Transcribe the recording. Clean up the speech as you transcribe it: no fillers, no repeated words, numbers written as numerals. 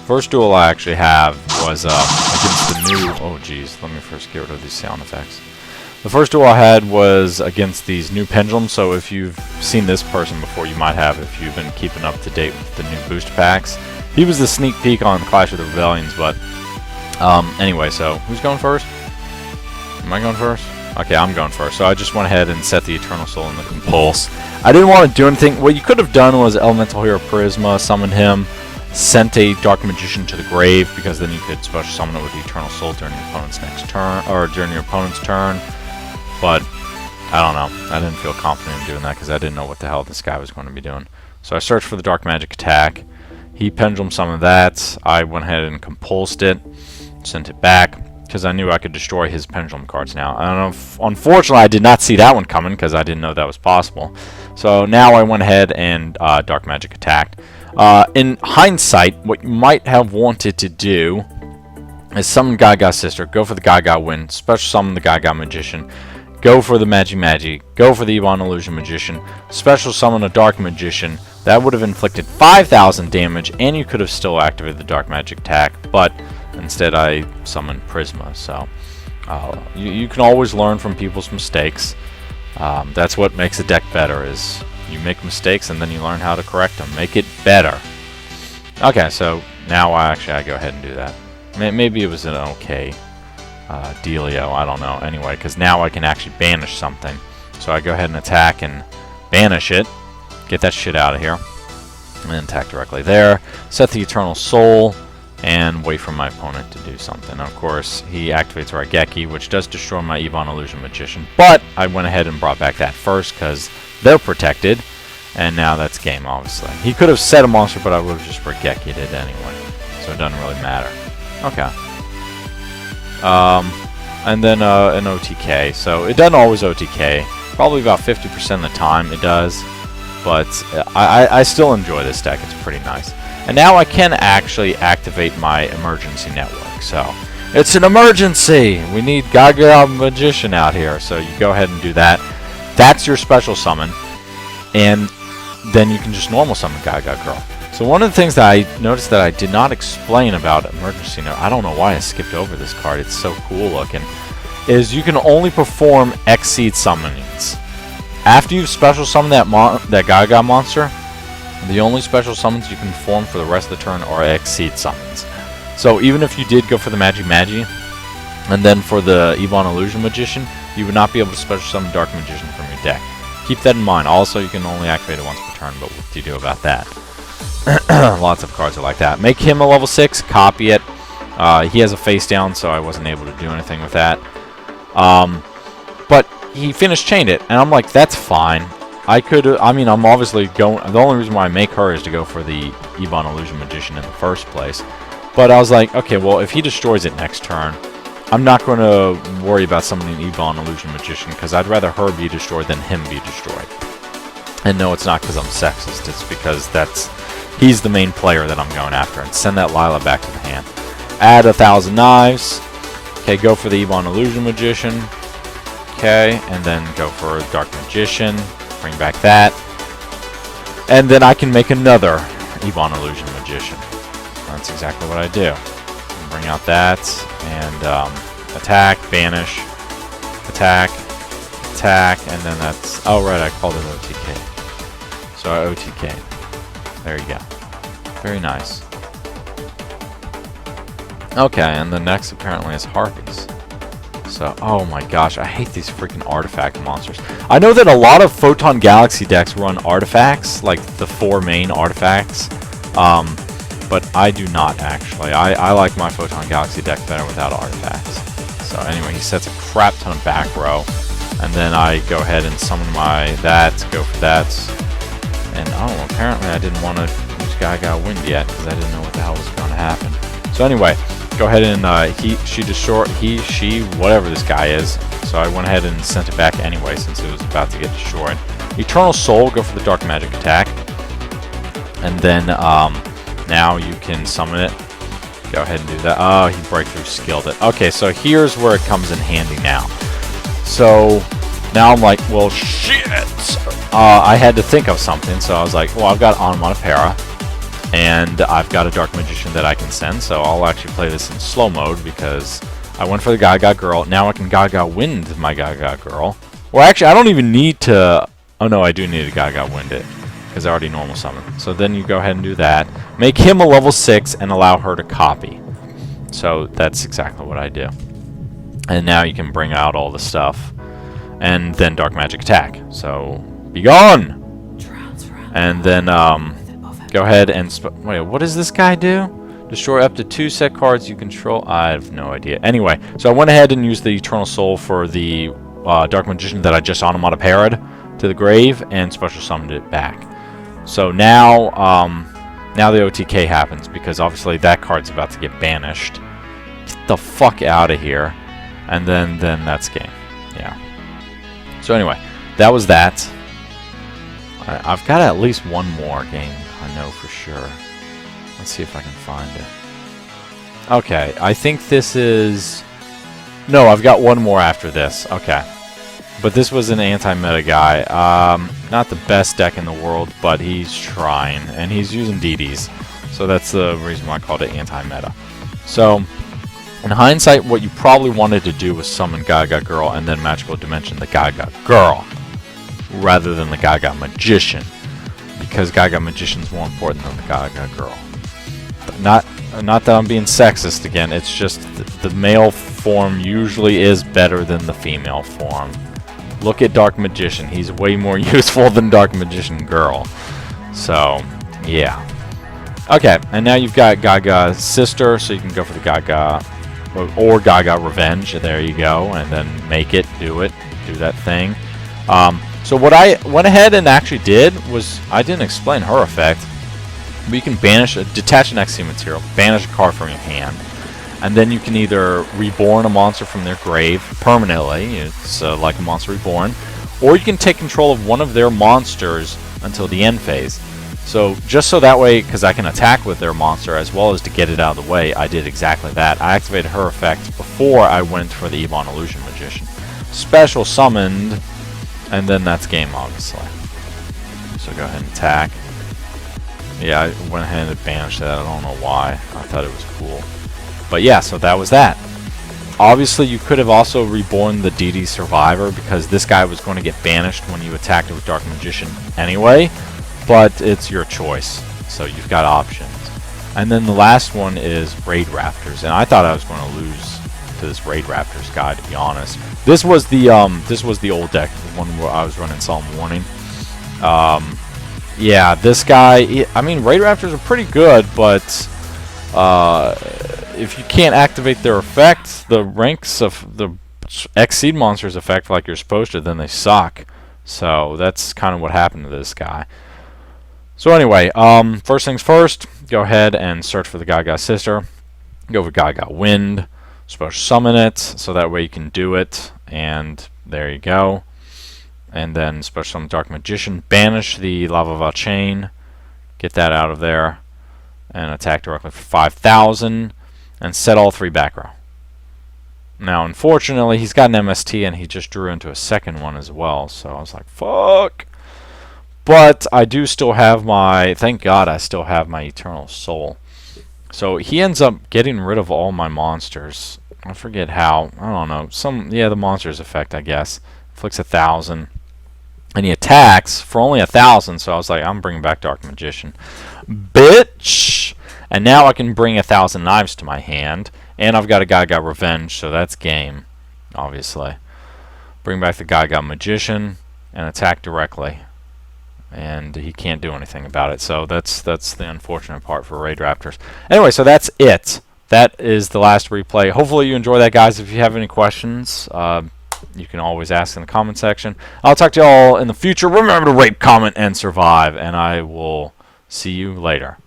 First duel I actually have was against the new... Oh, geez. Let me first get rid of these sound effects. The first duel I had was against these new pendulums, so if you've seen this person before, you might have if you've been keeping up to date with the new booster packs. He was the sneak peek on Clash of the Rebellions, but... anyway, so who's going first? Am I going first? Okay, I'm going first. So I just went ahead and set the Eternal Soul in the Compulse. I didn't want to do anything. What you could have done was Elemental Hero Prisma, summon him, sent a Dark Magician to the grave, because then you could special summon it with the Eternal Soul during your opponent's next turn, or during your opponent's turn. But I don't know. I didn't feel confident in doing that because I didn't know what the hell this guy was going to be doing. So I searched for the Dark Magic attack. He Pendulum summoned that. I went ahead and compulsed it, sent it back, because I knew I could destroy his Pendulum cards now. I don't know if, unfortunately, I did not see that one coming because I didn't know that was possible. So now I went ahead and Dark Magic attacked. In hindsight, what you might have wanted to do is summon Gaga Sister, go for the Gaga Wind, special summon the Gaga Magician, go for the Magi-Magi, go for the Ebon Illusion Magician, special summon a Dark Magician. That would have inflicted 5,000 damage, and you could have still activated the Dark Magic attack, but instead I summoned Prisma. So you can always learn from people's mistakes. That's what makes a deck better, is you make mistakes and then you learn how to correct them. Make it better. Okay, so now I go ahead and do that. Maybe it was an okay dealio, I don't know. Anyway, because now I can actually banish something. So I go ahead and attack and banish it. Get that shit out of here. And then attack directly there. Set the Eternal Soul. And wait for my opponent to do something. Of course, he activates Raigeki, which does destroy my Ebon Illusion Magician. But I went ahead and brought back that first because they're protected. And now that's game, obviously. He could have set a monster, but I would have just Raigeki'd it anyway. So it doesn't really matter. Okay. And then an OTK. So it doesn't always OTK. Probably about 50% of the time it does. But I still enjoy this deck. It's pretty nice. And now I can actually activate my emergency network. So it's an emergency! We need Gaga Magician out here. So you go ahead and do that. That's your special summon. And then you can just normal summon Gaga Girl. So one of the things that I noticed that I did not explain about emergency network, I don't know why I skipped over this card, it's so cool looking, is you can only perform Exceed summonings. After you've special summoned that Gaga monster, the only special summons you can perform for the rest of the turn are Exceed summons. So even if you did go for the Magi-Magi, and then for the Ebon Illusion Magician, you would not be able to special summon Dark Magician from your deck. Keep that in mind. Also, you can only activate it once per turn, but what do you do about that? Lots of cards are like that. Make him a level 6, copy it. He has a face down, so I wasn't able to do anything with that. But he finished chained it, and I'm like, that's fine. I'm obviously going... The only reason why I make her is to go for the Ebon Illusion Magician in the first place. But I was like, okay, well, if he destroys it next turn, I'm not going to worry about summoning Ebon Illusion Magician, because I'd rather her be destroyed than him be destroyed. And no, it's not because I'm sexist. It's because he's the main player that I'm going after. And send that Lila back to the hand. Add 1,000 knives. Okay, go for the Ebon Illusion Magician. Okay, and then go for Dark Magician. Bring back that. And then I can make another Ebon Illusion Magician. That's exactly what I do. Bring out that, and attack, banish, attack, attack, and then that's... Oh, right, I called it OTK. So I OTK. There you go. Very nice. Okay, and the next apparently is Harpies. So, oh my gosh, I hate these freaking artifact monsters. I know that a lot of Photon Galaxy decks run artifacts, like the 4 main artifacts, but I do not actually. I like my Photon Galaxy deck better without artifacts. So anyway, he sets a crap ton of back row, and then I go ahead and summon my go for that, and oh, apparently I didn't want to use Gaga Wind yet, because I didn't know what the hell was going to happen. So anyway, go ahead and she, whatever this guy is. So I went ahead and sent it back anyway since it was about to get destroyed. Eternal Soul, go for the Dark Magic attack. And then now you can summon it. Go ahead and do that. Oh, he Breakthrough skilled it. Okay, so here's where it comes in handy now. So now I'm like, well, shit! I had to think of something, so I was like, well, I've got Onomatopoeia. And I've got a Dark Magician that I can send, so I'll actually play this in slow mode because I went for the Gaga Girl. Now I can Gaga Wind my Gaga Girl. Or actually, I don't even need to... Oh no, I do need to Gaga Wind it because I already normal summon. So then you go ahead and do that. Make him a level 6 and allow her to copy. So that's exactly what I do. And now you can bring out all the stuff. And then Dark Magic attack. So, be gone! And then, go ahead and... Wait, what does this guy do? Destroy up to 2 set cards you control. I have no idea. Anyway, so I went ahead and used the Eternal Soul for the Dark Magician that I just automata-parried to the grave and special summoned it back. So now, now the OTK happens because obviously that card's about to get banished. Get the fuck out of here. And then that's game. Yeah. So anyway, that was that. I've got at least one more game, I know for sure. Let's see if I can find it. Okay, I think this is... No, I've got one more after this. Okay. But this was an anti-meta guy. Not the best deck in the world, but he's trying. And he's using DDs. So that's the reason why I called it anti-meta. So, in hindsight, what you probably wanted to do was summon Gaga Girl and then Magical Dimension the Gaga Girl, rather than the Gaga Magician, because Gaga Magician's more important than the Gaga Girl. Not that I'm being sexist again, it's just the male form usually is better than the female form. Look at Dark Magician, he's way more useful than Dark Magician Girl. So, yeah. Okay, and now you've got Gaga Sister, so you can go for the Gaga, or Gaga Revenge, there you go, and then make it, do that thing. So what I went ahead and actually did was, I didn't explain her effect, but you can detach an XC material, banish a card from your hand, and then you can either reborn a monster from their grave permanently, it's like a monster reborn, or you can take control of one of their monsters until the end phase. So just so that way, because I can attack with their monster as well as to get it out of the way, I did exactly that. I activated her effect before I went for the Ebon Illusion Magician. Special summoned, and then that's game, obviously. So go ahead and attack. Yeah, I went ahead and banished that. I don't know why. I thought it was cool. But yeah, so that was that. Obviously, you could have also reborn the DD Survivor because this guy was going to get banished when you attacked it with Dark Magician anyway. But it's your choice. So you've got options. And then the last one is Raid Raptors. And I thought I was going to lose to this Raid Raptors guy, to be honest. This was the old deck, the one where I was running Solemn Warning. Yeah, this guy, I mean, Raid Raptors are pretty good, but if you can't activate their effect, the ranks of the Exceed monster's effect like you're supposed to, then they suck. So that's kind of what happened to this guy. So anyway, first things first, go ahead and search for the Gaga Sister. Go for Gaga Wind. Special summon it, so that way you can do it, and there you go. And then special summon Dark Magician, banish the Lava Chain, get that out of there, and attack directly for 5,000, and set all 3 back row. Now, unfortunately, he's got an MST, and he just drew into a second one as well, so I was like, fuck! But I do still have my, thank God I still have my Eternal Soul. So he ends up getting rid of all my monsters. I forget how. I don't know. The monster's effect, I guess. Inflicts 1,000. And he attacks for only 1,000. So I was like, I'm bringing back Dark Magician. Bitch! And now I can bring 1,000 knives to my hand. And I've got a Gaga Revenge, so that's game, obviously. Bring back the Gaga Magician and attack directly. And he can't do anything about it. So that's the unfortunate part for Raid Raptors. Anyway, so that's it. That is the last replay. Hopefully you enjoy that, guys. If you have any questions, you can always ask in the comment section. I'll talk to you all in the future. Remember to rate, comment, and survive. And I will see you later.